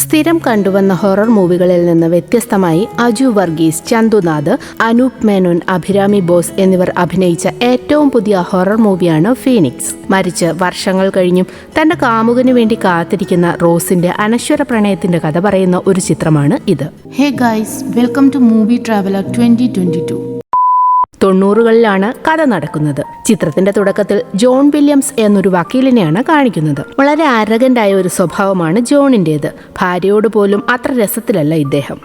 സ്ഥിരം കണ്ടുവന്ന ഹൊറർ മൂവികളിൽ നിന്ന് വ്യത്യസ്തമായി അജു വർഗീസ്, ചന്തുനാഥ്, അനൂപ് മേനോൻ, അഭിരാമി ബോസ് എന്നിവർ അഭിനയിച്ച ഏറ്റവും പുതിയ ഹൊറർ മൂവിയാണ് ഫീനിക്സ്. മരിച്ച് വർഷങ്ങൾ കഴിഞ്ഞും തന്റെ കാമുകന് വേണ്ടി കാത്തിരിക്കുന്ന റോസിന്റെ അനശ്വര പ്രണയത്തിന്റെ കഥ പറയുന്ന ഒരു ചിത്രമാണ് ഇത്. Hey guys, welcome to movie traveller 2022. 90കളിലാണ് കഥ നടക്കുന്നത്. ചിത്രത്തിന്റെ തുടക്കത്തിൽ ജോൺ വില്യംസ് എന്നൊരു വക്കീലിനെയാണ് കാണിക്കുന്നത്. വളരെ ആരഗന്റായ ഒരു സ്വഭാവമാണ് ജോണിൻ്റേത്. ഭാര്യയോട് പോലും അത്ര രസത്തിലല്ല ഇദ്ദേഹം.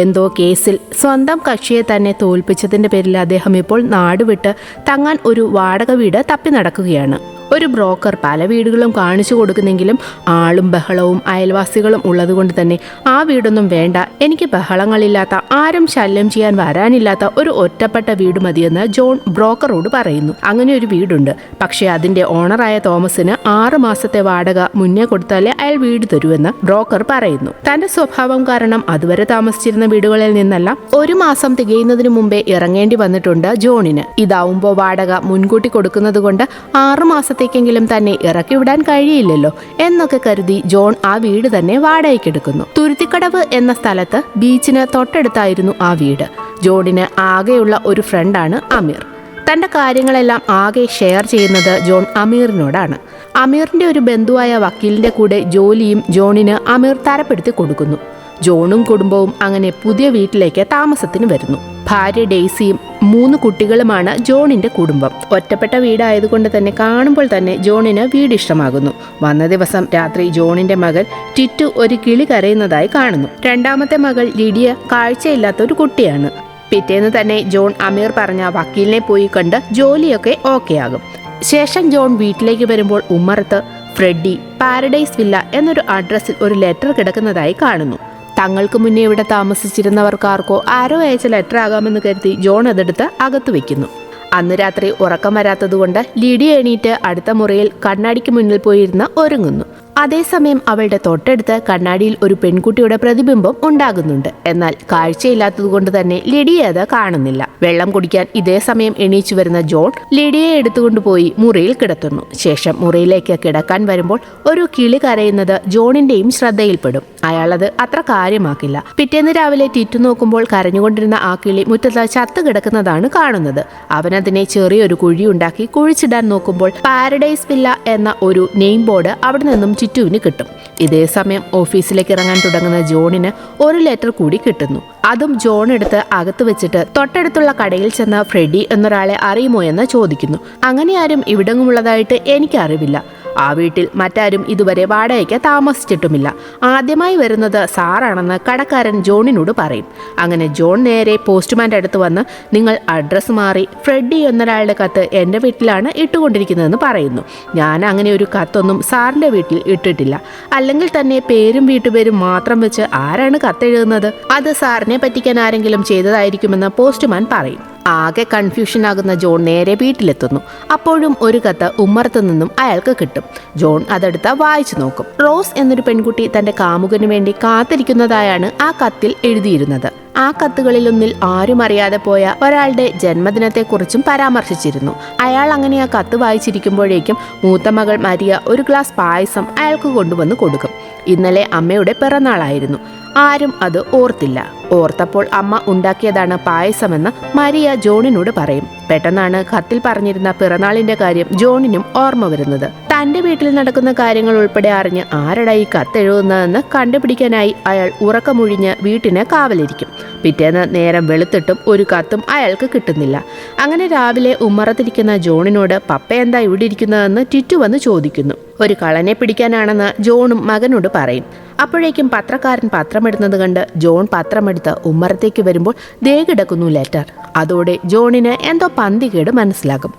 എന്തോ കേസിൽ സ്വന്തം കക്ഷിയെ തന്നെ തോൽപ്പിച്ചതിന്റെ പേരിൽ അദ്ദേഹം ഇപ്പോൾ നാടുവിട്ട് തങ്ങാൻ ഒരു വാടക വീട് തപ്പി നടക്കുകയാണ്. ഒരു ബ്രോക്കർ പല വീടുകളും കാണിച്ചു കൊടുക്കുന്നെങ്കിലും ആളും ബഹളവും അയൽവാസികളും ഉള്ളതുകൊണ്ട് തന്നെ ആ വീടൊന്നും വേണ്ട, എനിക്ക് ബഹളങ്ങളില്ലാത്ത, ആരും ശല്യം ചെയ്യാൻ വരാനില്ലാത്ത ഒരു ഒറ്റപ്പെട്ട വീട് മതിയെന്ന് ജോൺ ബ്രോക്കറോട് പറയുന്നു. അങ്ങനെ ഒരു വീടുണ്ട്, പക്ഷേ അതിന്റെ ഓണറായ തോമസിന് 6 മാസത്തെ വാടക മുന്നേ കൊടുത്താലേ അയാൾ വീട് തരുമെന്ന് ബ്രോക്കർ പറയുന്നു. തന്റെ സ്വഭാവം കാരണം അതുവരെ താമസിച്ചിരുന്ന വീടുകളിൽ നിന്നെല്ലാം 1 മാസം തികയുന്നതിന് മുമ്പേ ഇറങ്ങേണ്ടി വന്നിട്ടുണ്ട് ജോണിന്. ഇതാവുമ്പോൾ വാടക മുൻകൂട്ടി കൊടുക്കുന്നത് കൊണ്ട് 6 മാസത്തേക്കെങ്കിലും തന്നെ ഇറക്കി വിടാൻ കഴിയില്ലല്ലോ എന്നൊക്കെ കരുതി ജോൺ ആ വീട് തന്നെ വാടകയ്ക്കെടുക്കുന്നു. തുരുത്തിക്കടവ് എന്ന സ്ഥലത്ത് ബീച്ചിന് തൊട്ടടുത്തായിരുന്നു ആ വീട്. ജോണിന് ആകെയുള്ള ഒരു ഫ്രണ്ടാണ് അമീർ. തന്റെ കാര്യങ്ങളെല്ലാം ആകെ ഷെയർ ചെയ്യുന്നത് ജോൺ അമീറിനോടാണ്. അമീറിന്റെ ഒരു ബന്ധുവായ വക്കീലിന്റെ കൂടെ ജോലിയും ജോണിന് അമീർ തരപ്പെടുത്തി കൊടുക്കുന്നു. ജോണും കുടുംബവും അങ്ങനെ പുതിയ വീട്ടിലേക്ക് താമസത്തിന് വരുന്നു. ഭാര്യ ഡെയ്സിയും 3 കുട്ടികളുമാണ് ജോണിന്റെ കുടുംബം. ഒറ്റപ്പെട്ട വീടായതുകൊണ്ട് തന്നെ കാണുമ്പോൾ തന്നെ ജോണിന് വീട് ഇഷ്ടമാകുന്നു. വന്ന ദിവസം രാത്രി ജോണിന്റെ മകൻ ടിറ്റു ഒരു കിളി കരയുന്നതായി കാണുന്നു. 2ാമത്തെ മകൾ ലിഡിയ കാഴ്ചയില്ലാത്ത ഒരു കുട്ടിയാണ്. പിറ്റേന്ന് തന്നെ ജോൺ അമീർ പറഞ്ഞ വക്കീലിനെ പോയി കണ്ട് ജോലിയൊക്കെ ഓക്കെ ആകും. ശേഷം ജോൺ വീട്ടിലേക്ക് വരുമ്പോൾ ഉമ്മറത്ത് ഫ്രെഡി പാരഡൈസ് വില്ല എന്നൊരു അഡ്രസ്സിൽ ഒരു ലെറ്റർ കിടക്കുന്നതായി കാണുന്നു. തങ്ങൾക്ക് മുന്നേ ഇവിടെ താമസിച്ചിരുന്നവർക്കാർക്കോ ആരോ അയച്ച ലെറ്റർ ആകാമെന്ന് കരുതി ജോൺ അതെടുത്ത് അകത്തു വെക്കുന്നു. അന്ന് രാത്രി ഉറക്കം വരാത്തതുകൊണ്ട് ലിഡിയ എണീറ്റ് അടുത്ത മുറിയിൽ കണ്ണാടിക്ക് മുന്നിൽ പോയിരുന്ന് ഒരുങ്ങുന്നു. അതേസമയം അവളുടെ തൊട്ടടുത്ത് കണ്ണാടിയിൽ ഒരു പെൺകുട്ടിയുടെ പ്രതിബിംബം ഉണ്ടാകുന്നുണ്ട്. എന്നാൽ കാഴ്ചയില്ലാത്തതുകൊണ്ട് തന്നെ ലിഡിയ അത് കാണുന്നില്ല. വെള്ളം കുടിക്കാൻ ഇതേ സമയം എണീച്ചു വരുന്ന ജോൺ ലിഡിയയെ എടുത്തുകൊണ്ടുപോയി മുറിയിൽ കിടത്തുന്നു. ശേഷം മുറിയിലേക്ക് കിടക്കാൻ വരുമ്പോൾ ഒരു കിളി കരയുന്നത് ജോണിന്റെയും ശ്രദ്ധയിൽപ്പെടും. അയാളത് അത്ര കാര്യമാക്കില്ല. പിറ്റേന്ന് രാവിലെ ടിറ്റു നോക്കുമ്പോൾ കരഞ്ഞുകൊണ്ടിരുന്ന ആ കിളി മുറ്റത്ത് ചത്തു കിടക്കുന്നതാണ് കാണുന്നത്. അവനതിനെ ചെറിയൊരു കുഴിയുണ്ടാക്കി കുഴിച്ചിടാൻ നോക്കുമ്പോൾ പാരഡൈസ് വില്ല എന്ന ഒരു നെയിം ബോർഡ് അവിടെ നിന്നും ടിറ്റുവിന് കിട്ടും. ഇതേ സമയം ഓഫീസിലേക്ക് ഇറങ്ങാൻ തുടങ്ങുന്ന ജോണിന് ഒരു ലെറ്റർ കൂടി കിട്ടുന്നു. അതും ജോൺ എടുത്ത് അകത്ത് വെച്ചിട്ട് തൊട്ടടുത്തുള്ള കടയിൽ ചെന്ന ഫ്രെഡി എന്നൊരാളെ അറിയുമോ എന്ന് ചോദിക്കുന്നു. അങ്ങനെ ആരും ഇവിടെങ്ങുമുള്ളതായിട്ട് എനിക്കറിവില്ല. ആ വീട്ടിൽ മറ്റാരും ഇതുവരെ വാടകയ്ക്ക് താമസിച്ചിട്ടുമില്ല. ആദ്യമായി വരുന്നത് സാറാണെന്ന് കടക്കാരൻ ജോണിനോട് പറയും. അങ്ങനെ ജോൺ നേരെ പോസ്റ്റ്മാൻ്റെ അടുത്ത് വന്ന് നിങ്ങൾ അഡ്രസ്സ് മാറി ഫ്രെഡി എന്നൊരാളുടെ കത്ത് എൻ്റെ വീട്ടിലാണ് ഇട്ടുകൊണ്ടിരിക്കുന്നതെന്ന് പറയുന്നു. ഞാൻ അങ്ങനെ ഒരു കത്തൊന്നും സാറിൻ്റെ വീട്ടിൽ ഇട്ടിട്ടില്ല. അല്ലെങ്കിൽ തന്നെ പേരും വീട്ടുപേരും മാത്രം വെച്ച് ആരാണ് കത്തെഴുതുന്നത്? അത് സാറിനെ പറ്റിക്കാൻ ആരെങ്കിലും ചെയ്തതായിരിക്കുമെന്ന് പോസ്റ്റ്മാൻ പറയും. ആകെ കൺഫ്യൂഷൻ ആകുന്ന ജോൺ നേരെ വീട്ടിലെത്തുന്നു. അപ്പോഴും ഒരു കത്ത് ഉമ്മറത്തു നിന്നും അയാൾക്ക് കിട്ടും. ജോൺ അതെടുത്ത് വായിച്ചു നോക്കും. റോസ് എന്നൊരു പെൺകുട്ടി തന്റെ കാമുകന് വേണ്ടി കാത്തിരിക്കുന്നതായാണ് ആ കത്തിൽ എഴുതിയിരുന്നത്. ആ കത്തുകളിലൊന്നിൽ ആരും അറിയാതെ പോയ ഒരാളുടെ ജന്മദിനത്തെക്കുറിച്ചും പരാമർശിച്ചിരുന്നു. അയാൾ അങ്ങനെ ആ കത്ത് വായിച്ചിരിക്കുമ്പോഴേക്കും മൂത്ത മകൾ മരിയ ഒരു ഗ്ലാസ് പായസം അയാൾക്ക് കൊണ്ടുവന്ന് കൊടുക്കും. ഇന്നലെ അമ്മയുടെ പിറന്നാളായിരുന്നു. ആരും അത് ഓർത്തില്ല. ഓർത്തപ്പോൾ അമ്മ ഉണ്ടാക്കിയതാണ് പായസമെന്ന് മരിയ ജോണിനോട് പറയും. പെട്ടെന്നാണ് കത്തിൽ പറഞ്ഞിരുന്ന പിറന്നാളിന്റെ കാര്യം ജോണിനും ഓർമ്മ വരുന്നത്. തന്റെ വീട്ടിൽ നടക്കുന്ന കാര്യങ്ങൾ ഉൾപ്പെടെ അറിഞ്ഞ് ആരടാ ഈ കത്തെഴുതുന്നതെന്ന് കണ്ടുപിടിക്കാനായി അയാൾ ഉറക്കമൊഴിഞ്ഞ് വീട്ടിന് കാവലിരിക്കും. പിറ്റേന്ന് നേരം വെളുത്തിട്ടും ഒരു കത്തും അയാൾക്ക് കിട്ടുന്നില്ല. അങ്ങനെ രാവിലെ ഉമ്മറത്തിരിക്കുന്ന ജോണിനോട് പപ്പ എന്താ ഇവിടെ ഇരിക്കുന്നതെന്ന് ടിറ്റു വന്ന് ചോദിക്കുന്നു. ഒരു കള്ളനെ പിടിക്കാനാണെന്ന് ജോണും മകനോട് പറയും. അപ്പോഴേക്കും പത്രക്കാരൻ പത്രമെടുന്നത് കണ്ട് ജോൺ പത്രമെടുത്ത് ഉമ്മറത്തേക്ക് വരുമ്പോൾ ദേ കിടക്കുന്നു ലെറ്റർ. അതോടെ ജോണിന് എന്തോ പന്തികേട് മനസ്സിലാകും.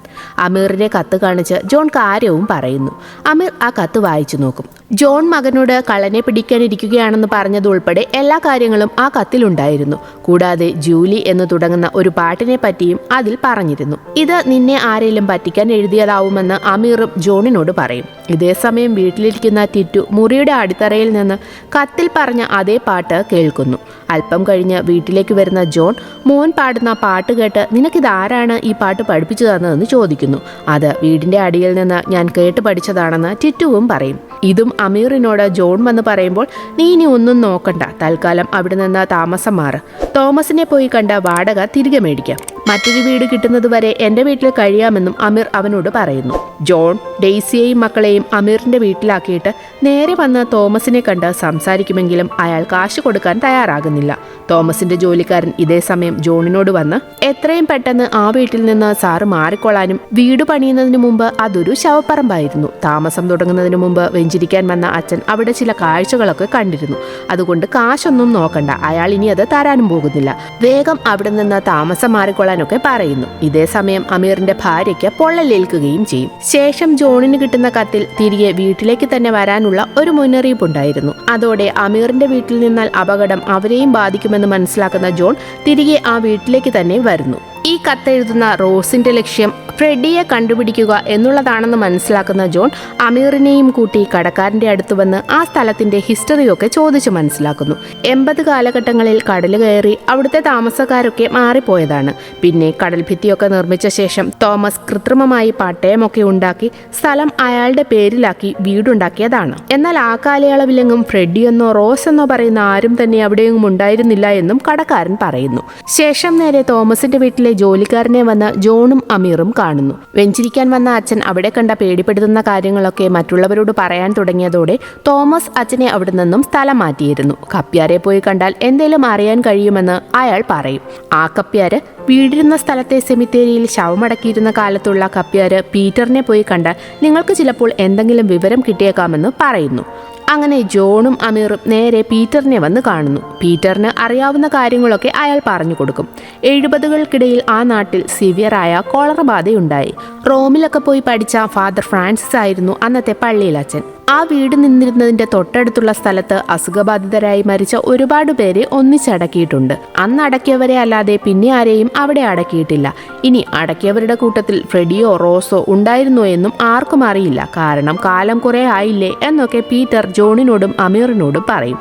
അമീറിന്റെ കത്ത് കാണിച്ച് ജോൺ കാര്യവും പറയുന്നു. അമീർ ആ കത്ത് വായിച്ചു നോക്കും. ജോൺ മകനോട് കള്ളനെ പിടിക്കാനിരിക്കുകയാണെന്ന് പറഞ്ഞതുൾപ്പെടെ എല്ലാ കാര്യങ്ങളും ആ കത്തിലുണ്ടായിരുന്നു. കൂടാതെ ജൂലി എന്ന് തുടങ്ങുന്ന ഒരു പാട്ടിനെ പറ്റിയും അതിൽ പറഞ്ഞിരുന്നു. ഇത് നിന്നെ ആരെങ്കിലും പറ്റിക്കാൻ എഴുതിയതാവുമെന്ന് അമീറും ജോണിനോട് പറയും. ഇതേസമയം വീട്ടിലിരിക്കുന്ന ടിറ്റു മുറിയുടെ അടിത്തറയിൽ നിന്ന് കത്തിൽ പറഞ്ഞ അതേ പാട്ട് കേൾക്കുന്നു. അല്പം കഴിഞ്ഞ് വീട്ടിലേക്ക് വരുന്ന ജോൺ മോൻ പാടുന്ന പാട്ട് കേട്ട് നിനക്കിതാരാണ് ഈ പാട്ട് പഠിപ്പിച്ചു തന്നതെന്ന് ചോദിക്കുന്നു. അത് വീടിന്റെ അടിയിൽ നിന്ന് ഞാൻ കേട്ട് പഠിച്ചതാണെന്ന് ടിറ്റുവും പറയും. ഇതും അമീറിനോട് ജോൺ വന്ന് പറയുമ്പോൾ നീ ഇനി ഒന്നും നോക്കണ്ട, തൽക്കാലം അവിടെ നിന്ന് താമസം മാറ്. തോമസിനെ പോയി കണ്ട വാടക തിരികെ മേടിക്കാം. മറ്റൊരു വീട് കിട്ടുന്നതുവരെ എൻ്റെ വീട്ടിൽ കഴിയാമെന്നും അമീർ അവനോട് പറയുന്നു. ജോൺ ഡെയ്സിയെയും മക്കളെയും അമീറിന്റെ വീട്ടിലാക്കിയിട്ട് നേരെ വന്ന് തോമസിനെ കണ്ട് സംസാരിക്കുമെങ്കിലും അയാൾ കാശ് കൊടുക്കാൻ തയ്യാറാകുന്നില്ല. തോമസിന്റെ ജോലിക്കാരൻ ഇതേ സമയം ജോണിനോട് വന്ന് എത്രയും പെട്ടെന്ന് ആ വീട്ടിൽ നിന്ന് സാറ് മാറിക്കൊള്ളാനും, വീട് പണിയുന്നതിന് മുമ്പ് അതൊരു ശവപ്പറമ്പായിരുന്നു. താമസം തുടങ്ങുന്നതിന് മുമ്പ് വെഞ്ചിരിക്കാൻ വന്ന അച്ഛൻ അവിടെ ചില കാഴ്ചകളൊക്കെ കണ്ടിരുന്നു. അതുകൊണ്ട് കാശൊന്നും നോക്കണ്ട, അയാൾ ഇനി അത് തരാനും പോകുന്നില്ല. വേഗം അവിടെ നിന്ന് താമസം മാറിക്കൊള്ളാനൊക്കെ പറയുന്നു. ഇതേ സമയം അമീറിന്റെ ഭാര്യയ്ക്ക് പൊള്ളലേൽക്കുകയും ചെയ്യും. ശേഷം ജോണിന് കിട്ടുന്ന കത്തിൽ തിരികെ വീട്ടിലേക്ക് തന്നെ വരാനുള്ള ഒരു മുന്നറിയിപ്പുണ്ടായിരുന്നു. അതോടെ അമീറിന്റെ വീട്ടിൽ നിന്നാൽ അപകടം അവരെയും ബാധിക്കുമെന്ന് മനസ്സിലാക്കുന്ന ജോൺ തിരികെ ആ വീട്ടിലേക്ക് തന്നെ വരുന്നു. ഈ കത്തെഴുതുന്ന റോസിന്റെ ലക്ഷ്യം ഫ്രെഡിയെ കണ്ടുപിടിക്കുക എന്നുള്ളതാണെന്ന് മനസ്സിലാക്കുന്ന ജോൺ അമീറിനെയും കൂട്ടി കടക്കാരന്റെ അടുത്ത് വന്ന് ആ സ്ഥലത്തിന്റെ ഹിസ്റ്ററിയൊക്കെ ചോദിച്ചു മനസ്സിലാക്കുന്നു. 80 കാലഘട്ടങ്ങളിൽ കടൽ കയറി അവിടുത്തെ താമസക്കാരൊക്കെ മാറിപ്പോയതാണ്. പിന്നെ കടൽ ഭിത്തിയൊക്കെ നിർമ്മിച്ച ശേഷം തോമസ് കൃത്രിമമായി പട്ടയമൊക്കെ ഉണ്ടാക്കി സ്ഥലം അയാളുടെ പേരിലാക്കി വീടുണ്ടാക്കിയതാണ്. എന്നാൽ ആ കാലയളവിലെങ്ങും ഫ്രെഡി എന്നോ റോസ് എന്നോ പറയുന്ന ആരും തന്നെ അവിടെയെങ്ങും ഉണ്ടായിരുന്നില്ല എന്നും കടക്കാരൻ പറയുന്നു. ശേഷം നേരെ തോമസിന്റെ വീട്ടിലെ ജോലിക്കാരനെ വന്ന് ജോണും അമീറും കാണുന്നു. വെഞ്ചിരിക്കാൻ വന്ന അച്ഛൻ അവിടെ കണ്ട പേടിപ്പെടുത്തുന്ന കാര്യങ്ങളൊക്കെ മറ്റുള്ളവരോട് പറയാൻ തുടങ്ങിയതോടെ തോമസ് അച്ഛനെ അവിടെ നിന്നും സ്ഥലം മാറ്റിയിരുന്നു. കപ്പ്യാരെ പോയി കണ്ടാൽ എന്തേലും അറിയാൻ കഴിയുമെന്ന് അയാൾ പറയും. ആ കപ്പ്യാര് വീടിരുന്ന സ്ഥലത്തെ സെമിത്തേരിയിൽ ശവമടക്കിയിരുന്ന കാലത്തുള്ള കപ്പ്യാര് പീറ്ററിനെ പോയി കണ്ടാൽ നിങ്ങൾക്ക് ചിലപ്പോൾ എന്തെങ്കിലും വിവരം കിട്ടിയേക്കാമെന്ന് പറയുന്നു. അങ്ങനെ ജോണും അമീറും നേരെ പീറ്ററിനെ വന്ന് കാണുന്നു. പീറ്ററിന് അറിയാവുന്ന കാര്യങ്ങളൊക്കെ അയാൾ പറഞ്ഞു കൊടുക്കും. 70കൾക്കിടയിൽ ആ നാട്ടിൽ സിവിയറായ കോളറ ബാധയുണ്ടായി. റോമിലൊക്കെ പോയി പഠിച്ച ഫാദർ ഫ്രാൻസിസ് ആയിരുന്നു അന്നത്തെ പള്ളിയിലച്ഛൻ. ആ വീട് നിന്നിരുന്നതിന്റെ തൊട്ടടുത്തുള്ള സ്ഥലത്ത് അസുഖബാധിതരായി മരിച്ച ഒരുപാട് പേരെ ഒന്നിച്ചടക്കിയിട്ടുണ്ട്. അന്ന് അടക്കിയവരെ അല്ലാതെ പിന്നെ ആരെയും അവിടെ അടക്കിയിട്ടില്ല. ഇനി അടക്കിയവരുടെ കൂട്ടത്തിൽ ഫ്രെഡിയോ റോസോ ഉണ്ടായിരുന്നോ എന്നും ആർക്കും അറിയില്ല. കാരണം കാലം കുറെ ആയില്ലേ എന്നൊക്കെ പീറ്റർ ജോണിനോടും അമീറിനോടും പറയും.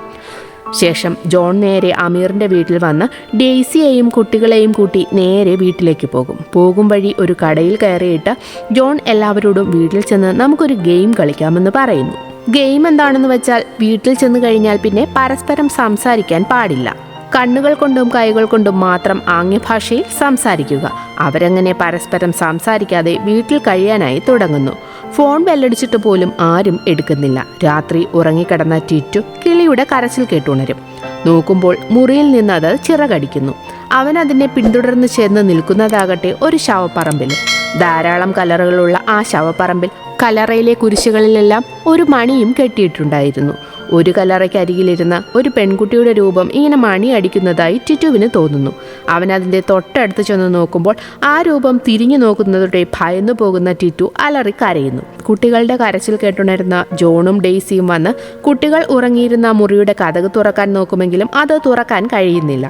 ശേഷം ജോൺ നേരെ അമീറിന്റെ വീട്ടിൽ വന്ന് ഡെയ്സിയെയും കുട്ടികളെയും കൂട്ടി നേരെ വീട്ടിലേക്ക് പോകും വഴി ഒരു കടയിൽ കയറിയിട്ട് ജോൺ എല്ലാവരോടും വീട്ടിൽ ചെന്ന് നമുക്കൊരു ഗെയിം കളിക്കാമെന്ന് പറയുന്നു. ഗെയിം എന്താണെന്ന് വെച്ചാൽ വീട്ടിൽ ചെന്ന് കഴിഞ്ഞാൽ പിന്നെ പരസ്പരം സംസാരിക്കാൻ പാടില്ല. കണ്ണുകൾ കൊണ്ടും കൈകൾ കൊണ്ടും മാത്രം ആംഗ്യഭാഷയിൽ സംസാരിക്കുക. അവരങ്ങനെ പരസ്പരം സംസാരിക്കാതെ വീട്ടിൽ കഴിയാനായി തുടങ്ങുന്നു. ഫോൺ ബെല്ലടിച്ചിട്ട് പോലും ആരും എടുക്കുന്നില്ല. രാത്രി ഉറങ്ങിക്കിടന്ന ടിറ്റു കിളിയുടെ കരച്ചിൽ കേട്ടുണരും. നോക്കുമ്പോൾ മുറിയിൽ നിന്ന് അത് ചിറകടിക്കുന്നു. അവൻ അതിനെ പിന്തുടർന്ന് ചെന്ന് നിൽക്കുന്നതാകട്ടെ ഒരു ശവപ്പറമ്പിലും. ധാരാളം കല്ലറകളുള്ള ആ ശവപ്പറമ്പിൽ കല്ലറയിലെ കുരിശുകളിലെല്ലാം ഒരു മണിയും കെട്ടിയിട്ടുണ്ടായിരുന്നു. ഒരു കല്ലറയ്ക്കരികിലിരുന്ന ഒരു പെൺകുട്ടിയുടെ രൂപം ഇങ്ങനെ മണി അടിക്കുന്നതായി ടിറ്റുവിന് തോന്നുന്നു. അവൻ അതിൻ്റെ തൊട്ടടുത്ത് ചെന്ന് നോക്കുമ്പോൾ ആ രൂപം തിരിഞ്ഞു നോക്കുന്നതോടെ ഭയന്നു പോകുന്ന ടിറ്റു അലറി കരയുന്നു. കുട്ടികളുടെ കരച്ചിൽ കേട്ടുണരുന്ന ജോണും ഡെയ്സിയും വന്ന് കുട്ടികൾ ഉറങ്ങിയിരുന്ന മുറിയുടെ കതക് തുറക്കാൻ നോക്കുമെങ്കിലും അത് തുറക്കാൻ കഴിയുന്നില്ല.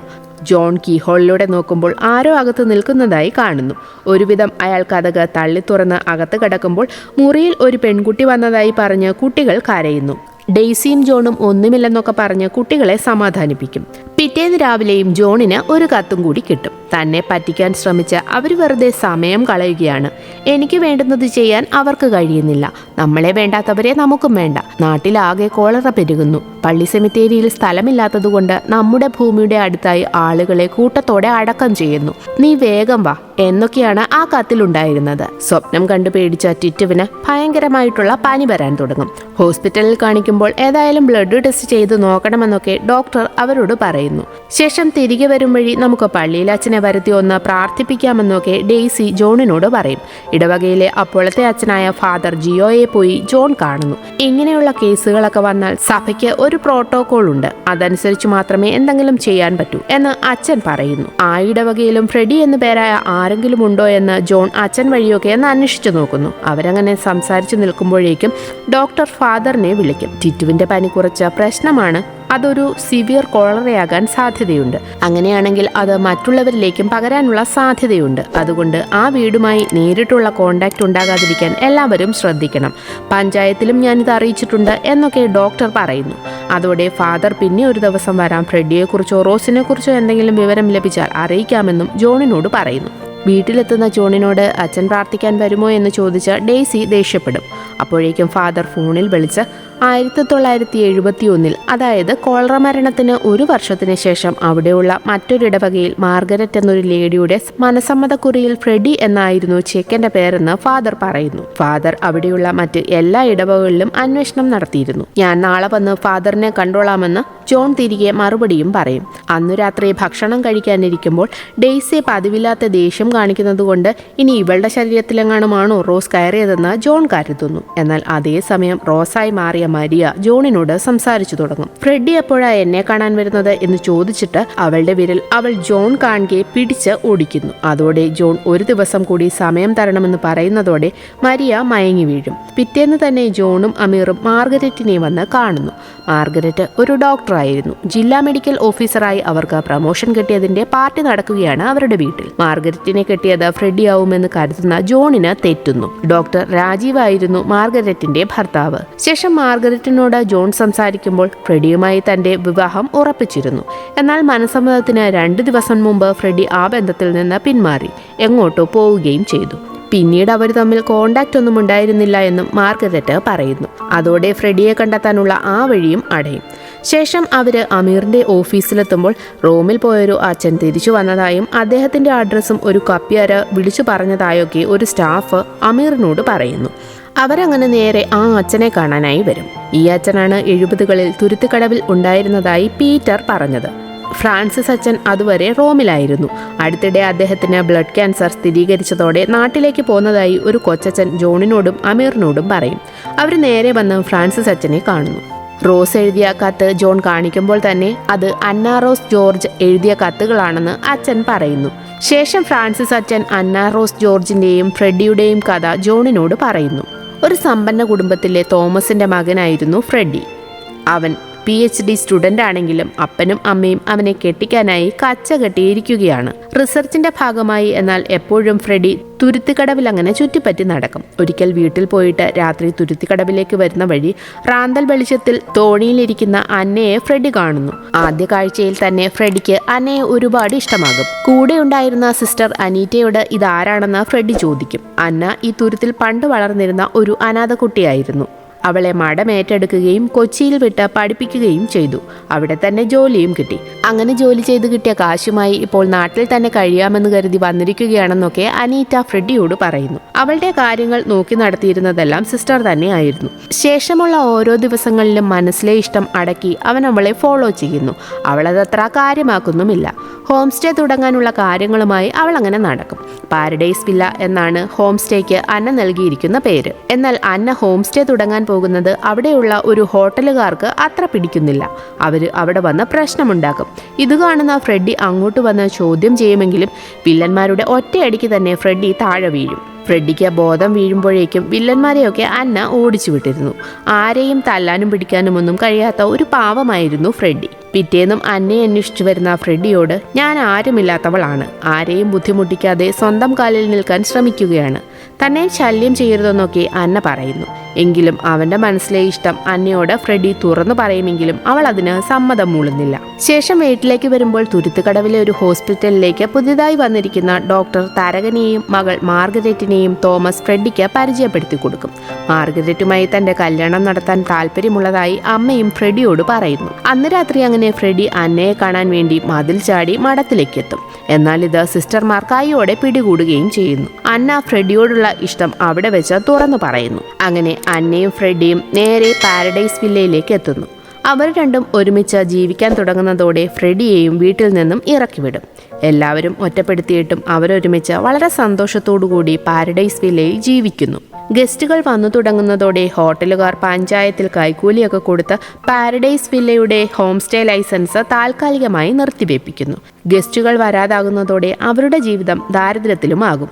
ജോൺ കീഹോളിലൂടെ നോക്കുമ്പോൾ ആരോ അകത്ത് നിൽക്കുന്നതായി കാണുന്നു. ഒരുവിധം അയാൾ കതക് തള്ളി തുറന്ന് അകത്ത് കിടക്കുമ്പോൾ മുറിയിൽ ഒരു പെൺകുട്ടി വന്നതായി പറഞ്ഞ് കുട്ടികൾ കരയുന്നു. ഡെയ്സിയും ജോണും ഒന്നുമില്ലെന്നൊക്കെ പറഞ്ഞ് കുട്ടികളെ സമാധാനിപ്പിക്കും. പിറ്റേന്ന് രാവിലെയും ജോണിന് ഒരു കത്തും കൂടി കിട്ടും. തന്നെ പറ്റിക്കാൻ ശ്രമിച്ച് അവർ വെറുതെ സമയം കളയുകയാണ്. എനിക്ക് വേണ്ടുന്നത് ചെയ്യാൻ അവർക്ക് കഴിയുന്നില്ല. നമ്മളെ വേണ്ടാത്തവരെ നമുക്കും വേണ്ട. നാട്ടിലാകെ കോളറ പെരുകുന്നു. പള്ളി സെമിത്തേരിയിൽ സ്ഥലമില്ലാത്തതുകൊണ്ട് നമ്മുടെ ഭൂമിയുടെ അടുത്തായി ആളുകളെ കൂട്ടത്തോടെ അടക്കം ചെയ്യുന്നു. നീ വേഗം വാ എന്നൊക്കെയാണ് ആ കത്തിലുണ്ടായിരുന്നത്. സ്വപ്നം കണ്ടു പേടിച്ച ടിറ്റുവിന് ഭയങ്കരമായിട്ടുള്ള പനി വരാൻ തുടങ്ങും. ഹോസ്പിറ്റലിൽ കാണിക്കുമ്പോൾ ഏതായാലും ബ്ലഡ് ടെസ്റ്റ് ചെയ്ത് നോക്കണമെന്നൊക്കെ ഡോക്ടർ അവരോട് പറയുന്നു. ശേഷം തിരികെ വരും വഴി നമുക്ക് പള്ളിയിൽ അച്ഛനെ വരുത്തി ഒന്ന് പ്രാർത്ഥിപ്പിക്കാമെന്നൊക്കെ ഡെയ്സി ജോണിനോട് പറയും. ഇടവകയിലെ അപ്പോഴത്തെ അച്ഛനായ ഫാദർ ജിയോയെ പോയി ജോൺ കാണുന്നു. ഇങ്ങനെയുള്ള കേസുകളൊക്കെ വന്നാൽ സഭയ്ക്ക് ഒരു പ്രോട്ടോകോൾ ഉണ്ട്. അതനുസരിച്ച് മാത്രമേ എന്തെങ്കിലും ചെയ്യാൻ പറ്റൂ എന്ന് അച്ഛൻ പറയുന്നു. ആ ഇടവകയിലും ഫ്രെഡി എന്നു പേരായ ആരെങ്കിലും ഉണ്ടോ എന്ന് ജോൺ അച്ഛൻ വഴിയൊക്കെ ഒന്ന് അന്വേഷിച്ചു നോക്കുന്നു. അവരങ്ങനെ സംസാരിച്ചു നിൽക്കുമ്പോഴേക്കും ഡോക്ടർ ഫാദറിനെ വിളിക്കും. ടിറ്റുവിന്റെ പനി കുറച്ച പ്രശ്നമാണ് അതൊരു സിവിയർ കോളറയാകാൻ സാധ്യതയുണ്ട്. അങ്ങനെയാണെങ്കിൽ അത് മറ്റുള്ളവരിലേക്കും പകരാനുള്ള സാധ്യതയുണ്ട്. അതുകൊണ്ട് ആ വീടുമായി നേരിട്ടുള്ള കോണ്ടാക്ട് ഉണ്ടാകാതിരിക്കാൻ എല്ലാവരും ശ്രദ്ധിക്കണം. പഞ്ചായത്തിലും ഞാനിത് അറിയിച്ചിട്ടുണ്ട് എന്നൊക്കെ ഡോക്ടർ പറയുന്നു. അതോടെ ഫാദർ പിന്നെ ഒരു ദിവസം വരാം, ഫ്രെഡിയെക്കുറിച്ചോ റോസിനെക്കുറിച്ചോ എന്തെങ്കിലും വിവരം ലഭിച്ചാൽ അറിയിക്കാമെന്നും ജോണിനോട് പറയുന്നു. വീട്ടിലെത്തുന്ന ജോണിനോട് അച്ഛൻ പ്രാർത്ഥിക്കാൻ വരുമോ എന്ന് ചോദിച്ച് ഡെയ്സി ദേഷ്യപ്പെടും. അപ്പോഴേക്കും ഫാദർ ഫോണിൽ വിളിച്ച് 1971 അതായത് കോളറ മരണത്തിന് 1 വർഷത്തിന് ശേഷം അവിടെയുള്ള മറ്റൊരിടവകയിൽ മാർഗരറ്റ് എന്നൊരു ലേഡിയുടെ മനസമ്മതക്കുറിയിൽ ഫ്രെഡി എന്നായിരുന്നു ചെക്കൻ്റെ പേരെന്ന് ഫാദർ പറയുന്നു. ഫാദർ അവിടെയുള്ള മറ്റ് എല്ലാ ഇടവകകളിലും അന്വേഷണം നടത്തിയിരുന്നു. ഞാൻ നാളെ വന്ന് ഫാദറിനെ കണ്ടോളാമെന്ന് ജോൺ തിരികെ മറുപടിയും പറയും. അന്നു രാത്രി ഭക്ഷണം കഴിക്കാനിരിക്കുമ്പോൾ ഡെയ്സി പതിവില്ലാത്ത ദേഷ്യം കാണിക്കുന്നത് കൊണ്ട് ഇനി ഇവളുടെ ശരീരത്തിലെങ്ങാനുമാണോ റോസ് കയറിയതെന്ന് ജോൺ കരുതുന്നു. എന്നാൽ അതേസമയം റോസായി മാറിയ മരിയ ജോണിനോട് സംസാരിച്ചു തുടങ്ങും. ഫ്രെഡി എപ്പോഴാ എന്നെ കാണാൻ വരുന്നത് എന്ന് ചോദിച്ചിട്ട് അവളുടെ വിരൽ അവൾ ജോൺ കാണെ പിടിച്ച് ഓടിക്കുന്നു. അതോടെ ജോൺ ഒരു ദിവസം കൂടി സമയം തരണമെന്ന് പറയുന്നതോടെ മരിയ മയങ്ങി വീഴും. പിറ്റേന്ന് തന്നെ ജോണും അമീറും മാർഗരറ്റിനെ വന്ന് കാണുന്നു. മാർഗരറ്റ് ഒരു ഡോക്ടറായിരുന്നു. ജില്ലാ മെഡിക്കൽ ഓഫീസറായി അവർക്ക് പ്രമോഷൻ കിട്ടിയതിന്റെ പാർട്ടി നടക്കുകയാണ് അവരുടെ വീട്ടിൽ. മാർഗരറ്റിനെ കെട്ടിയത് ഫ്രെഡി ആവുമെന്ന് കരുതുന്ന ജോണിന് തെറ്റുന്നു. ഡോക്ടർ രാജീവായിരുന്നു മാർഗരറ്റിന്റെ ഭർത്താവ്. ശേഷം മാർഗരറ്റിനോട് ജോൺ സംസാരിക്കുമ്പോൾ ഫ്രെഡിയുമായി തന്റെ വിവാഹം ഉറപ്പിച്ചിരുന്നു. എന്നാൽ മനസമ്മതത്തിന് 2 ദിവസം മുമ്പ് ഫ്രെഡി ആ ബന്ധത്തിൽ നിന്ന് പിന്മാറി എങ്ങോട്ടോ പോവുകയും ചെയ്തു. പിന്നീട് അവർ തമ്മിൽ കോണ്ടാക്ട് ഒന്നും ഉണ്ടായിരുന്നില്ല എന്നും മാർഗരറ്റ് പറയുന്നു. അതോടെ ഫ്രെഡിയെ കണ്ടെത്താനുള്ള ആ വഴിയും അടയും. ശേഷം അവര് അമീറിന്റെ ഓഫീസിലെത്തുമ്പോൾ റോമിൽ പോയൊരു അച്ഛൻ തിരിച്ചു വന്നതായും അദ്ദേഹത്തിന്റെ അഡ്രസ്സും ഒരു കപ്പ്യാര് വിളിച്ചു പറഞ്ഞതായൊക്കെ ഒരു സ്റ്റാഫ് അമീറിനോട് പറയുന്നു. അവരങ്ങനെ നേരെ ആ അച്ഛനെ കാണാനായി വരും. ഈ അച്ഛനാണ് 70കളിൽ തുരുത്തിക്കടവിൽ ഉണ്ടായിരുന്നതായി പീറ്റർ പറഞ്ഞത്. ഫ്രാൻസിസ് അച്ഛൻ അതുവരെ റോമിലായിരുന്നു. അടുത്തിടെ അദ്ദേഹത്തിന് ബ്ലഡ് ക്യാൻസർ സ്ഥിരീകരിച്ചതോടെ നാട്ടിലേക്ക് പോകുന്നതായി ഒരു കൊച്ചച്ഛൻ ജോണിനോടും അമീറിനോടും പറയും. അവർ നേരെ വന്ന് ഫ്രാൻസിസ് അച്ഛനെ കാണുന്നു. റോസ് എഴുതിയ കത്ത് ജോൺ കാണിക്കുമ്പോൾ തന്നെ അത് അന്ന റോസ് ജോർജ് എഴുതിയ കത്തുകളാണെന്ന് അച്ഛൻ പറയുന്നു. ശേഷം ഫ്രാൻസിസ് അച്ഛൻ അന്ന റോസ് ജോർജിന്റെയും ഫ്രെഡിയുടെയും കഥ ജോണിനോട് പറയുന്നു. ഒരു സമ്പന്ന കുടുംബത്തിലെ തോമസിന്റെ മകനായിരുന്നു ഫ്രെഡി. അവൻ PhD സ്റ്റുഡൻ്റ് ആണെങ്കിലും അപ്പനും അമ്മയും അവനെ കെട്ടിക്കാനായി കച്ച കെട്ടിയിരിക്കുകയാണ്. റിസർച്ചിന്റെ ഭാഗമായി. എന്നാൽ എപ്പോഴും ഫ്രെഡി തുരുത്തിക്കടവിൽ അങ്ങനെ ചുറ്റിപ്പറ്റി നടക്കും. ഒരിക്കൽ വീട്ടിൽ പോയിട്ട് രാത്രി തുരുത്തിക്കടവിലേക്ക് വരുന്ന വഴി റാന്തൽ വെളിച്ചത്തിൽ തോണിയിലിരിക്കുന്ന അന്നയെ ഫ്രെഡി കാണുന്നു. ആദ്യ കാഴ്ചയിൽ തന്നെ ഫ്രെഡിക്ക് അന്നയെ ഒരുപാട് ഇഷ്ടമാകും. കൂടെ ഉണ്ടായിരുന്ന സിസ്റ്റർ അനീറ്റയോട് ഇതാരാണെന്ന് ഫ്രെഡി ചോദിക്കും. അന്ന ഈ തുരുത്തിൽ പണ്ട് വളർന്നിരുന്ന ഒരു അനാഥ കുട്ടിയായിരുന്നു. അവളെ മഠമേറ്റെടുക്കുകയും കൊച്ചിയിൽ വിട്ട് പഠിപ്പിക്കുകയും ചെയ്തു. അവിടെ തന്നെ ജോലിയും കിട്ടി. അങ്ങനെ ജോലി ചെയ്ത് കിട്ടിയ കാശുമായി ഇപ്പോൾ നാട്ടിൽ തന്നെ കഴിയാമെന്ന് കരുതി വന്നിരിക്കുകയാണെന്നൊക്കെ അനീറ്റ ഫ്രെഡിയോട് പറയുന്നു. അവളുടെ കാര്യങ്ങൾ നോക്കി നടത്തിയിരുന്നതെല്ലാം സിസ്റ്റർ തന്നെയായിരുന്നു. ശേഷമുള്ള ഓരോ ദിവസങ്ങളിലും മനസ്സിലെ ഇഷ്ടം അടക്കി അവൻ അവളെ ഫോളോ ചെയ്യുന്നു. അവളതത്ര കാര്യമാക്കുന്നുമില്ല. ഹോം സ്റ്റേ തുടങ്ങാനുള്ള കാര്യങ്ങളുമായി അവൾ അങ്ങനെ നടക്കും. പാരഡൈസ് വില്ല എന്നാണ് ഹോം സ്റ്റേക്ക് അന്ന നൽകിയിരിക്കുന്ന പേര്. എന്നാൽ അന്ന ഹോം സ്റ്റേ തുടങ്ങാൻ പോകുന്നത് അവിടെയുള്ള ഒരു ഹോട്ടലുകാർക്ക് അത്ര പിടിക്കുന്നില്ല. അവര് അവിടെ വന്ന് പ്രശ്നമുണ്ടാക്കും. ഇത് കാണുന്ന ഫ്രെഡി അങ്ങോട്ട് വന്ന് ചോദ്യം ചെയ്യുമെങ്കിലും വില്ലന്മാരുടെ ഒറ്റയടിക്ക് തന്നെ ഫ്രെഡി താഴെ വീഴും. ഫ്രെഡിക്ക് ബോധം വീഴുമ്പോഴേക്കും വില്ലന്മാരെയൊക്കെ അന്ന ഓടിച്ചു വിട്ടിരുന്നു. ആരെയും തല്ലാനും പിടിക്കാനും ഒന്നും കഴിയാത്ത ഒരു പാവമായിരുന്നു ഫ്രെഡി. പിറ്റേന്നും അന്നയെ അന്വേഷിച്ചു വരുന്ന ഫ്രെഡിയോട് ഞാൻ ആരുമില്ലാത്തവളാണ്, ആരെയും ബുദ്ധിമുട്ടിക്കാതെ സ്വന്തം കാലിൽ നിൽക്കാൻ ശ്രമിക്കുകയാണ്, തന്നെ ശല്യം ചെയ്യരുതെന്നൊക്കെ അന്ന പറയുന്നു. എങ്കിലും അവന്റെ മനസ്സിലെ ഇഷ്ടം അന്നയോട് ഫ്രെഡി തുറന്നു പറയുമെങ്കിലും അവൾ അതിന് സമ്മതം മൂളുന്നില്ല. ശേഷം വീട്ടിലേക്ക് വരുമ്പോൾ തുരുത്തുകടവിലെ ഒരു ഹോസ്പിറ്റലിലേക്ക് പുതിയതായി വന്നിരിക്കുന്ന ഡോക്ടർ തരകനെയും മകൾ മാർഗരറ്റിനെയും തോമസ് ഫ്രെഡിക്ക് പരിചയപ്പെടുത്തി കൊടുക്കും. മാർഗരറ്റുമായി തന്റെ കല്യാണം നടത്താൻ താല്പര്യമുള്ളതായി അമ്മയും ഫ്രെഡിയോട് പറയുന്നു. അന്ന് രാത്രി അങ്ങനെ ഫ്രെഡി അന്നയെ കാണാൻ വേണ്ടി മതിൽ ചാടി മഠത്തിലേക്ക് എത്തും. എന്നാൽ ഇത് സിസ്റ്റർമാർ കൈയോടെ പിടികൂടുകയും ചെയ്യുന്നു. അന്ന ഫ്രെഡിയോടുള്ള ഇഷ്ടം അവിടെ വെച്ച് തുറന്നു പറയുന്നു. അങ്ങനെ അന്നയും ഫ്രെഡിയും നേരെ പാരഡൈസ് വില്ലയിലേക്ക് എത്തുന്നു. അവർ രണ്ടും ഒരുമിച്ച് ജീവിക്കാൻ തുടങ്ങുന്നതോടെ ഫ്രെഡിയെയും വീട്ടിൽ നിന്നും ഇറക്കിവിടും. എല്ലാവരും ഒറ്റപ്പെടുത്തിയിട്ടും അവരൊരുമിച്ച് വളരെ സന്തോഷത്തോടുകൂടി പാരഡൈസ് വില്ലയിൽ ജീവിക്കുന്നു. ഗസ്റ്റുകൾ വന്നു തുടങ്ങുന്നതോടെ ഹോട്ടലുകാർ പഞ്ചായത്തിൽ കൈക്കൂലിയൊക്കെ കൊടുത്ത് പാരഡൈസ് വില്ലയുടെ ഹോം സ്റ്റേ ലൈസൻസ് താൽക്കാലികമായി നിർത്തിവെപ്പിക്കുന്നു. ഗസ്റ്റുകൾ വരാതാകുന്നതോടെ അവരുടെ ജീവിതം ദാരിദ്ര്യത്തിലുമാകും.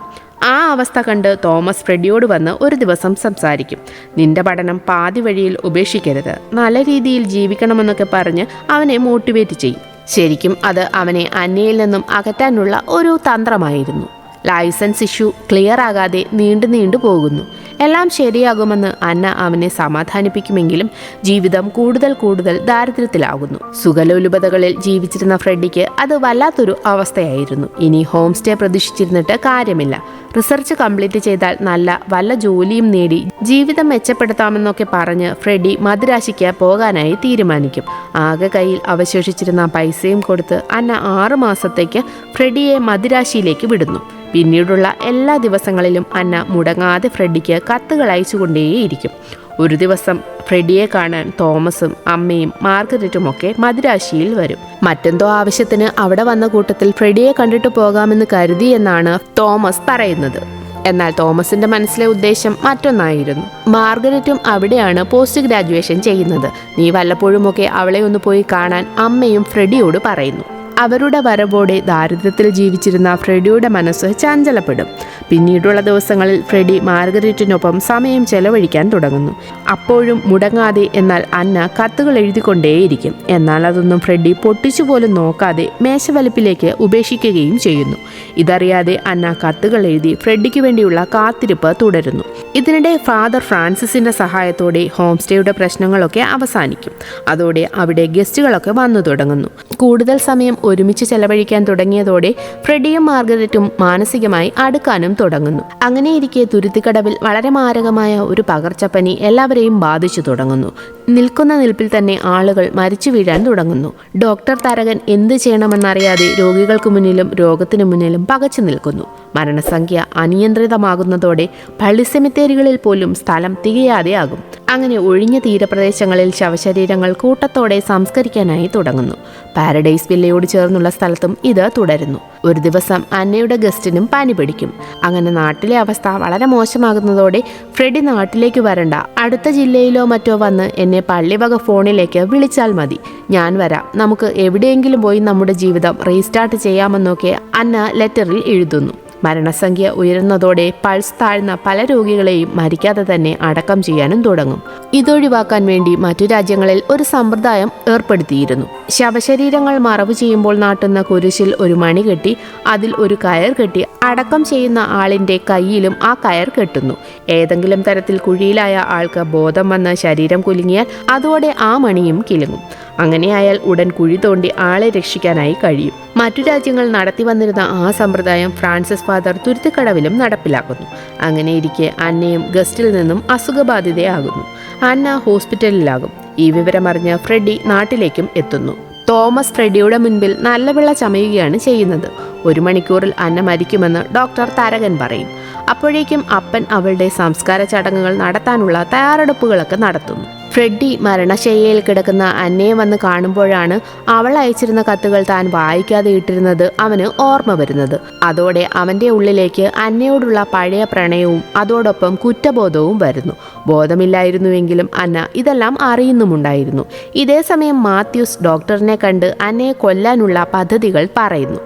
ആ അവസ്ഥ കണ്ട് തോമസ് ഫ്രെഡിയോട് വന്ന് ഒരു ദിവസം സംസാരിക്കും. നിന്റെ പഠനം പാതി വഴിയിൽ ഉപേക്ഷിക്കരുത്, നല്ല രീതിയിൽ ജീവിക്കണമെന്നൊക്കെ പറഞ്ഞ് അവനെ മോട്ടിവേറ്റ് ചെയ്യും. ശരിക്കും അത് അവനെ അന്നയിൽ നിന്നും അകറ്റാനുള്ള ഒരു തന്ത്രമായിരുന്നു. ലൈസൻസ് ഇഷ്യൂ ക്ലിയർ ആകാതെ നീണ്ടു പോകുന്നു. എല്ലാം ശരിയാകുമെന്ന് അന്ന അവനെ സമാധാനിപ്പിക്കുമെങ്കിലും ജീവിതം കൂടുതൽ ദാരിദ്ര്യത്തിലാകുന്നു. സുഖലോലുപതകളിൽ ജീവിച്ചിരുന്ന ഫ്രെഡിക്ക് അത് വല്ലാത്തൊരു അവസ്ഥയായിരുന്നു. ഇനി ഹോം സ്റ്റേ പ്രതീക്ഷിച്ചിരുന്നിട്ട് കാര്യമില്ല. റിസർച്ച് കംപ്ലീറ്റ് ചെയ്താൽ വല്ല ജോലിയും നേടി ജീവിതം മെച്ചപ്പെടുത്താമെന്നൊക്കെ പറഞ്ഞ് ഫ്രെഡി മദിരാശിക്ക് പോകാനായി തീരുമാനിക്കും. ആകെ കയ്യിൽ അവശേഷിച്ചിരുന്ന പൈസയും കൊടുത്ത് അന്ന 6 മാസത്തേക്ക് ഫ്രെഡിയെ മദിരാശിയിലേക്ക് വിടുന്നു. പിന്നീടുള്ള എല്ലാ ദിവസങ്ങളിലും അന്ന മുടങ്ങാതെ ഫ്രെഡിക്ക് കത്തുകൾ അയച്ചുകൊണ്ടേയിരിക്കും. ഒരു ദിവസം ഫ്രെഡിയെ കാണാൻ തോമസും അമ്മയും മാർഗരറ്റുമൊക്കെ മദിരാശിയിൽ വരും. മറ്റെന്തോ ആവശ്യത്തിന് അവിടെ വന്ന കൂട്ടത്തിൽ ഫ്രെഡിയെ കണ്ടിട്ട് പോകാമെന്ന് കരുതി എന്നാണ് തോമസ് പറയുന്നത്. എന്നാൽ തോമസിന്റെ മനസ്സിലെ ഉദ്ദേശം മറ്റൊന്നായിരുന്നു. മാർഗരറ്റും അവിടെയാണ് പോസ്റ്റ് ഗ്രാജുവേഷൻ ചെയ്യുന്നത്. നീ വല്ലപ്പോഴുമൊക്കെ അവളെ ഒന്ന് പോയി കാണാൻ അമ്മയും ഫ്രെഡിയോട് പറയുന്നു. അവരുടെ വരവോടെ ദാരിദ്ര്യത്തിൽ ജീവിച്ചിരുന്ന ഫ്രെഡിയുടെ മനസ്സ് ചഞ്ചലപ്പെടും. പിന്നീടുള്ള ദിവസങ്ങളിൽ ഫ്രെഡി മാർഗരറ്റിനൊപ്പം സമയം ചെലവഴിക്കാൻ തുടങ്ങുന്നു. അപ്പോഴും മുടങ്ങാതെ. എന്നാൽ അന്ന കത്തുകൾ എഴുതിക്കൊണ്ടേയിരിക്കും. എന്നാൽ അതൊന്നും ഫ്രെഡി പൊട്ടിച്ചുപോലും നോക്കാതെ മേശവലിപ്പിലേക്ക് ഉപേക്ഷിക്കുകയും ചെയ്യുന്നു. ഇതറിയാതെ അന്ന കത്തുകൾ എഴുതി ഫ്രെഡിക്ക് വേണ്ടിയുള്ള കാത്തിരിപ്പ് തുടരുന്നു. ഇതിനിടെ ഫാദർ ഫ്രാൻസിസിന്റെ സഹായത്തോടെ ഹോം സ്റ്റേയുടെ പ്രശ്നങ്ങളൊക്കെ അവസാനിക്കും. അതോടെ അവിടെ ഗസ്റ്റുകളൊക്കെ വന്നു തുടങ്ങുന്നു. കൂടുതൽ സമയം ഒരുമിച്ച് ചെലവഴിക്കാൻ തുടങ്ങിയതോടെ ഫ്രെഡിയും മാർഗരറ്റും മാനസികമായി അടുക്കാനും തുടങ്ങുന്നു. അങ്ങനെയിരിക്കെ തുരുത്തിക്കടവിൽ വളരെ മാരകമായ ഒരു പകർച്ചപ്പനി എല്ലാവരെയും ബാധിച്ചു തുടങ്ങുന്നു. നിൽക്കുന്ന നിൽപ്പിൽ തന്നെ ആളുകൾ മരിച്ചു വീഴാൻ തുടങ്ങുന്നു. ഡോക്ടർ തരകൻ എന്ത് ചെയ്യണമെന്നറിയാതെ രോഗികൾക്ക് മുന്നിലും രോഗത്തിനു മുന്നിലും പകച്ചു നിൽക്കുന്നു. മരണസംഖ്യ അനിയന്ത്രിതമാകുന്നതോടെ പള്ളി സെമിത്തേരികളിൽ പോലും സ്ഥലം തികയാതെയാകും. അങ്ങനെ ഒഴിഞ്ഞ തീരപ്രദേശങ്ങളിൽ ശവശരീരങ്ങൾ കൂട്ടത്തോടെ സംസ്കരിക്കാനായി തുടങ്ങുന്നു. പാരഡൈസ് വില്ലയോട് ചേർന്നുള്ള സ്ഥലത്തും ഇത് തുടരുന്നു. ഒരു ദിവസം അന്നയുടെ ഗസ്റ്റിനും പനി പിടിക്കും. അങ്ങനെ നാട്ടിലെ അവസ്ഥ വളരെ മോശമാകുന്നതോടെ ഫ്രെഡി നാട്ടിലേക്ക് വരണ്ട, അടുത്ത ജില്ലയിലോ മറ്റോ വന്ന് എന്നെ പള്ളിവക ഫോണിലേക്ക് വിളിച്ചാൽ മതി, ഞാൻ വരാം, നമുക്ക് എവിടെയെങ്കിലും പോയി നമ്മുടെ ജീവിതം റീസ്റ്റാർട്ട് ചെയ്യാമെന്നൊക്കെ അന്ന ലെറ്ററിൽ എഴുതുന്നു. മരണസംഖ്യ ഉയരുന്നതോടെ പൾസ് താഴ്ന്ന പല രോഗികളെയും മരിക്കാതെ തന്നെ അടക്കം ചെയ്യാനും തുടങ്ങും. ഇതൊഴിവാക്കാൻ വേണ്ടി മറ്റു രാജ്യങ്ങളിൽ ഒരു സമ്പ്രദായം ഏർപ്പെടുത്തിയിരുന്നു. ശവശരീരങ്ങൾ മറവ് ചെയ്യുമ്പോൾ നാട്ടുന്ന കുരിശിൽ ഒരു മണി കെട്ടി അതിൽ ഒരു കയർ കെട്ടി അടക്കം ചെയ്യുന്ന ആളിന്റെ കയ്യിലും ആ കയർ കെട്ടുന്നു. ഏതെങ്കിലും തരത്തിൽ കുഴിയിലായ ആൾക്ക് ബോധം വന്ന് ശരീരം കുലുങ്ങിയാൽ അതോടെ ആ മണിയും കിലുങ്ങും. അങ്ങനെയായാൽ ഉടൻ കുഴി തോണ്ടി ആളെ രക്ഷിക്കാനായി കഴിയും. മറ്റു രാജ്യങ്ങൾ നടത്തി വന്നിരുന്ന ആ സമ്പ്രദായം ഫ്രാൻസിസ് ഫാദർ തുരുത്തിക്കടവിലും നടപ്പിലാക്കുന്നു. അങ്ങനെയിരിക്കെ അന്നയും ഗസ്റ്റിൽ നിന്നും അസുഖബാധിതയാകുന്നു. അന്ന ഹോസ്പിറ്റലിലാകും. ഈ വിവരമറിഞ്ഞ് ഫ്രെഡി നാട്ടിലേക്കും എത്തുന്നു. തോമസ് ഫ്രെഡിയുടെ മുൻപിൽ നല്ല വെള്ള ചമയുകയാണ് ചെയ്യുന്നത്. 1 മണിക്കൂറിൽ അന്ന മരിക്കുമെന്ന് ഡോക്ടർ തരകൻ പറയും. അപ്പോഴേക്കും അപ്പൻ അവളുടെ സംസ്കാര ചടങ്ങുകൾ നടത്താനുള്ള തയ്യാറെടുപ്പുകളൊക്കെ നടത്തുന്നു. ഫ്രെഡി മരണശയ്യയിൽ കിടക്കുന്ന അന്നയെ വന്ന് കാണുമ്പോഴാണ് അവൾ അയച്ചിരുന്ന കത്തുകൾ താൻ വായിക്കാതെ ഇട്ടിരുന്നത് അവന് ഓർമ്മ വരുന്നത്. അതോടെ അവൻ്റെ ഉള്ളിലേക്ക് അന്നയോടുള്ള പഴയ പ്രണയവും അതോടൊപ്പം കുറ്റബോധവും വരുന്നു. ബോധമില്ലായിരുന്നുവെങ്കിലും അന്ന ഇതെല്ലാം അറിയുന്നുമുണ്ടായിരുന്നു. ഇതേസമയം മാത്യൂസ് ഡോക്ടറിനെ കണ്ട് അന്നയെ കൊല്ലാനുള്ള പദ്ധതികൾ പറയുന്നു.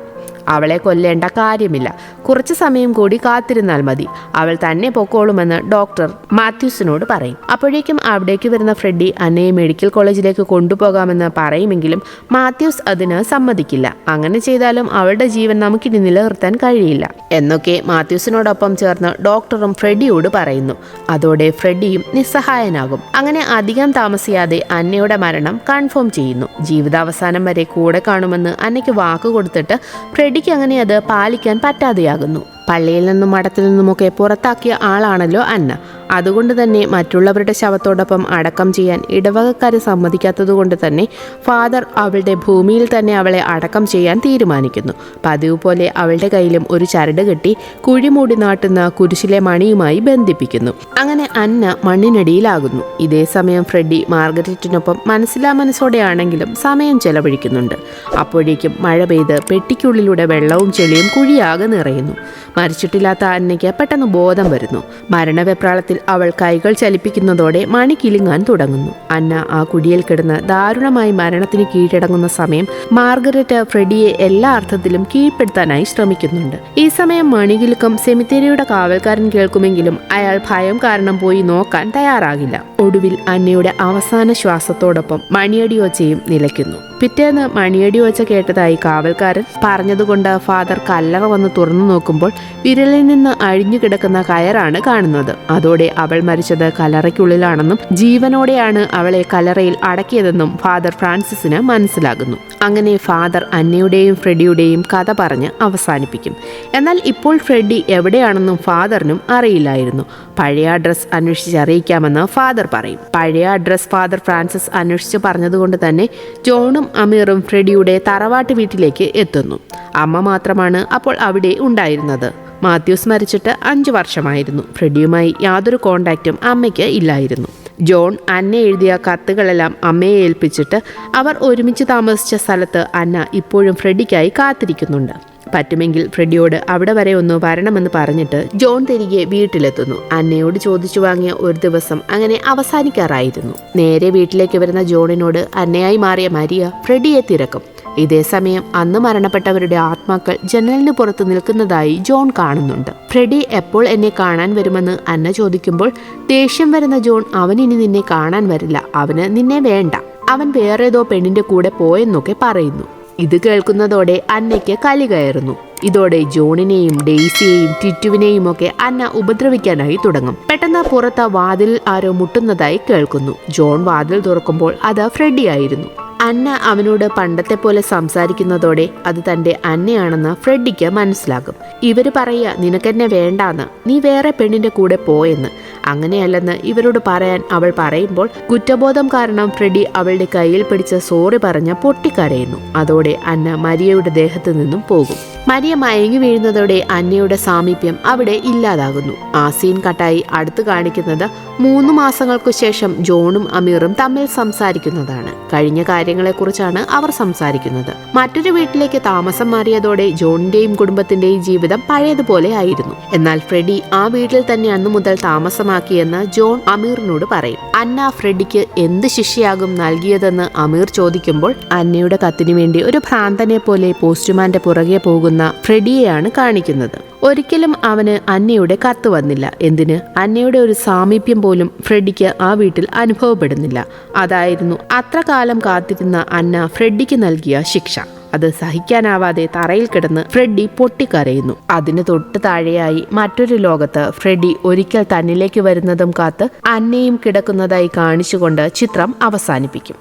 അവളെ കൊല്ലേണ്ട കാര്യമില്ല, കുറച്ചു സമയം കൂടി കാത്തിരുന്നാൽ മതി, അവൾ തന്നെ പൊക്കോളുമെന്ന് ഡോക്ടർ മാത്യൂസിനോട് പറയും. അപ്പോഴേക്കും അവിടേക്ക് വരുന്ന ഫ്രെഡി അന്നയെ മെഡിക്കൽ കോളേജിലേക്ക് കൊണ്ടുപോകാമെന്ന് പറയുമെങ്കിലും മാത്യൂസ് അതിന് സമ്മതിക്കില്ല. അങ്ങനെ ചെയ്താലും അവളുടെ ജീവൻ നമുക്കിനി നിലനിർത്താൻ കഴിയില്ല എന്നൊക്കെ മാത്യൂസിനോടൊപ്പം ചേർന്ന് ഡോക്ടറും ഫ്രെഡിയോട് പറയുന്നു. അതോടെ ഫ്രെഡിയും നിസ്സഹായനാകും. അങ്ങനെ അധികം താമസിയാതെ അന്നയുടെ മരണം കൺഫേം ചെയ്യുന്നു. ജീവിതാവസാനം വരെ കൂടെ കാണുമെന്ന് അന്നയ്ക്ക് വാക്ക് കൊടുത്തിട്ട് ഫ്രെഡിക്ക് അങ്ങനെ അത് പാലിക്കാൻ പറ്റാതെയാകുന്നു. പള്ളിയിൽ നിന്നും മഠത്തിൽ നിന്നുമൊക്കെ പുറത്താക്കിയ ആളാണല്ലോ അന്ന. അതുകൊണ്ട് തന്നെ മറ്റുള്ളവരുടെ ശവത്തോടൊപ്പം അടക്കം ചെയ്യാൻ ഇടവകക്കാർ സമ്മതിക്കാത്തതുകൊണ്ട് തന്നെ ഫാദർ അവളുടെ ഭൂമിയിൽ തന്നെ അവളെ അടക്കം ചെയ്യാൻ തീരുമാനിക്കുന്നു. പതിവ് പോലെ അവളുടെ കയ്യിലും ഒരു ചരട് കെട്ടി കുഴിമൂടി നാട്ടുന്ന കുരിശിലെ മണിയുമായി ബന്ധിപ്പിക്കുന്നു. അങ്ങനെ അന്ന മണ്ണിനടിയിലാകുന്നു. ഇതേ സമയം ഫ്രെഡി മാർഗരറ്റിനൊപ്പം മനസ്സോടെയാണെങ്കിലും സമയം ചെലവഴിക്കുന്നുണ്ട്. അപ്പോഴേക്കും മഴ പെയ്ത് പെട്ടിക്കുള്ളിലൂടെ വെള്ളവും ചെളിയും കുഴിയാകെ നിറയുന്നു. മരിച്ചിട്ടില്ലാത്ത അന്നയ്ക്ക് പെട്ടെന്ന് ബോധം വരുന്നു. മരണവെപ്രാളത്തിൽ അവൾ കൈകൾ ചലിപ്പിക്കുന്നതോടെ മണി കിലുങ്ങാൻ തുടങ്ങുന്നു. അന്ന ആ കുടിയിൽ കിടന്ന് ദാരുണമായി മരണത്തിന് കീഴടങ്ങുന്ന സമയം മാർഗരറ്റ് ഫ്രെഡിയെ എല്ലാ അർത്ഥത്തിലും കീഴ്പ്പെടുത്താനായി ശ്രമിക്കുന്നുണ്ട്. ഈ സമയം മണികിലുക്കം സെമിത്തേരിയുടെ കാവൽക്കാരൻ കേൾക്കുമെങ്കിലും അയാൾ ഭയം കാരണം പോയി നോക്കാൻ തയ്യാറാകില്ല. ഒടുവിൽ അന്നയുടെ അവസാന ശ്വാസത്തോടൊപ്പം മണിയടിയോച്ചയും നിലയ്ക്കുന്നു. പിറ്റേന്ന് മണിയടിയോച്ച കേട്ടതായി കാവൽക്കാരൻ പറഞ്ഞതുകൊണ്ട് ഫാദർ കല്ലറ വന്ന് തുറന്നു നോക്കുമ്പോൾ വിരലിൽ നിന്ന് അഴിഞ്ഞു കിടക്കുന്ന കയറാണ് കാണുന്നത്. അതോടെ അവൾ മരിച്ചത് കല്ലറയ്ക്കുള്ളിലാണെന്നും ജീവനോടെയാണ് അവളെ കല്ലറയിൽ അടക്കിയതെന്നും ഫാദർ ഫ്രാൻസിസിന് മനസ്സിലാകുന്നു. അങ്ങനെ ഫാദർ അന്നയുടെയും ഫ്രെഡിയുടെയും കഥ പറഞ്ഞ് അവസാനിപ്പിക്കും. എന്നാൽ ഇപ്പോൾ ഫ്രെഡി എവിടെയാണെന്നും ഫാദറിനും അറിയില്ലായിരുന്നു. പഴയ അഡ്രസ് അന്വേഷിച്ച് അറിയിക്കാമെന്ന് ഫാദർ പറയും. പഴയ അഡ്രസ് ഫാദർ ഫ്രാൻസിസ് അന്വേഷിച്ച് പറഞ്ഞതുകൊണ്ട് തന്നെ ജോണും അമീറും ഫ്രെഡിയുടെ തറവാട്ട് വീട്ടിലേക്ക് എത്തുന്നു. അമ്മ മാത്രമാണ് അപ്പോൾ അവിടെ ഉണ്ടായിരുന്നത്. മാത്യൂസ് മരിച്ചിട്ട് 5 വർഷമായിരുന്നു. ഫ്രെഡിയുമായി യാതൊരു കോണ്ടാക്റ്റും അമ്മയ്ക്ക് ഇല്ലായിരുന്നു. ജോൺ അന്ന എഴുതിയ കത്തുകളെല്ലാം അമ്മയെ ഏൽപ്പിച്ചിട്ട് അവർ ഒരുമിച്ച് താമസിച്ച സ്ഥലത്ത് അന്ന ഇപ്പോഴും ഫ്രെഡിക്കായി കാത്തിരിക്കുന്നുണ്ട്. പറ്റുമെങ്കിൽ ഫ്രെഡിയോട് അവിടെ വരെ ഒന്ന് വരണമെന്ന് പറഞ്ഞിട്ട് ജോൺ തിരികെ വീട്ടിലെത്തുന്നു. അന്നയോട് ചോദിച്ചു വാങ്ങിയ ഒരു ദിവസം അങ്ങനെ അവസാനിക്കാറായിരുന്നു. നേരെ വീട്ടിലേക്ക് വരുന്ന ജോണിനോട് അന്നയായി മാറിയ മരിയ ഫ്രെഡിയെ തിരക്കും. ഇതേ സമയം അന്ന് മരണപ്പെട്ടവരുടെ ആത്മാക്കൾ ജനലിന് പുറത്ത് നിൽക്കുന്നതായി ജോൺ കാണുന്നുണ്ട്. ഫ്രെഡി എപ്പോൾ എന്നെ കാണാൻ വരുമെന്ന് അന്ന ചോദിക്കുമ്പോൾ ദേഷ്യം വരുന്ന ജോൺ അവനിനി നിന്നെ കാണാൻ വരില്ല, അവന് നിന്നെ വേണ്ട, അവൻ വേറേതോ പെണ്ണിന്റെ കൂടെ പോയെന്നൊക്കെ പറയുന്നു. ഇത് കേൾക്കുന്നതോടെ അന്നയ്ക്ക് കലി കയറുന്നു. ഇതോടെ ജോണിനെയും ഡെയ്സിയെയും ടിറ്റുവിനെയും ഒക്കെ അന്ന ഉപദ്രവിക്കാനായി തുടങ്ങും. പെട്ടെന്ന് പുറത്ത് വാതിലിൽ ആരോ മുട്ടുന്നതായി കേൾക്കുന്നു. ജോൺ വാതിൽ തുറക്കുമ്പോൾ അത് ഫ്രെഡി ആയിരുന്നു. അന്ന അവനോട് പണ്ടത്തെ പോലെ സംസാരിക്കുന്നതോടെ അത് തന്റെ അന്നയാണെന്ന് ഫ്രെഡിക്ക് മനസ്സിലാകും. ഇവര് പറയുക നിനക്കെന്നെ വേണ്ടാന്ന്, നീ വേറെ പെണ്ണിന്റെ കൂടെ പോയെന്ന്. അങ്ങനെയല്ലെന്ന് ഇവരോട് പറയാൻ അവൾ പറയുമ്പോൾ കുറ്റബോധം കാരണം ഫ്രെഡി അവളുടെ കയ്യിൽ പിടിച്ച് സോറി പറഞ്ഞ് പൊട്ടിക്കരയുന്നു. അതോടെ അന്ന മരിയയുടെ ദേഹത്ത് നിന്നും പോകും. മരിയ മയങ്ങി വീഴുന്നതോടെ അന്നയുടെ സാമീപ്യം അവിടെ ഇല്ലാതാകുന്നു. ആ സീൻ കട്ടായി അടുത്ത് കാണിക്കുന്നത് 3 മാസങ്ങൾക്കു ശേഷം ജോണും അമീറും തമ്മിൽ സംസാരിക്കുന്നതാണ്. കഴിഞ്ഞ കാര്യങ്ങളെക്കുറിച്ചാണ് അവർ സംസാരിക്കുന്നത്. മറ്റൊരു വീട്ടിലേക്ക് താമസം മാറിയതോടെ ജോണിന്റെയും കുടുംബത്തിന്റെയും ജീവിതം പഴയതുപോലെ ആയിരുന്നു. എന്നാൽ ഫ്രെഡി ആ വീട്ടിൽ തന്നെ അന്നു മുതൽ താമസമാക്കിയെന്ന് ജോൺ അമീറിനോട് പറയും. അന്ന ഫ്രെഡിക്ക് എന്ത് ശിക്ഷയാകും നൽകിയതെന്ന് അമീർ ചോദിക്കുമ്പോൾ അന്നയുടെ കത്തിന് വേണ്ടി ഒരു ഭ്രാന്തനെ പോലെ പോസ്റ്റ്മാന്റെ പുറകെ പോകുന്ന ഫ്രെഡിയെയാണ് കാണിക്കുന്നത്. ഒരിക്കലും അവന് അന്നയുടെ കത്ത് വന്നില്ല. എന്തിന്, അന്നയുടെ ഒരു സാമീപ്യം പോലും ഫ്രെഡിക്ക് ആ വീട്ടിൽ അനുഭവപ്പെടുന്നില്ല. അതായിരുന്നു അത്ര കാലം കാത്തിരുന്ന അന്ന ഫ്രെഡിക്ക് നൽകിയ ശിക്ഷ. അത് സഹിക്കാനാവാതെ തറയിൽ കിടന്ന് ഫ്രെഡി പൊട്ടിക്കരയുന്നു. അതിന് തൊട്ട് താഴെയായി മറ്റൊരു ലോകത്ത് ഫ്രെഡി ഒരിക്കൽ തന്നിലേക്ക് വരുന്നതും കാത്ത് അന്നയും കിടക്കുന്നതായി കാണിച്ചുകൊണ്ട് ചിത്രം അവസാനിപ്പിക്കും.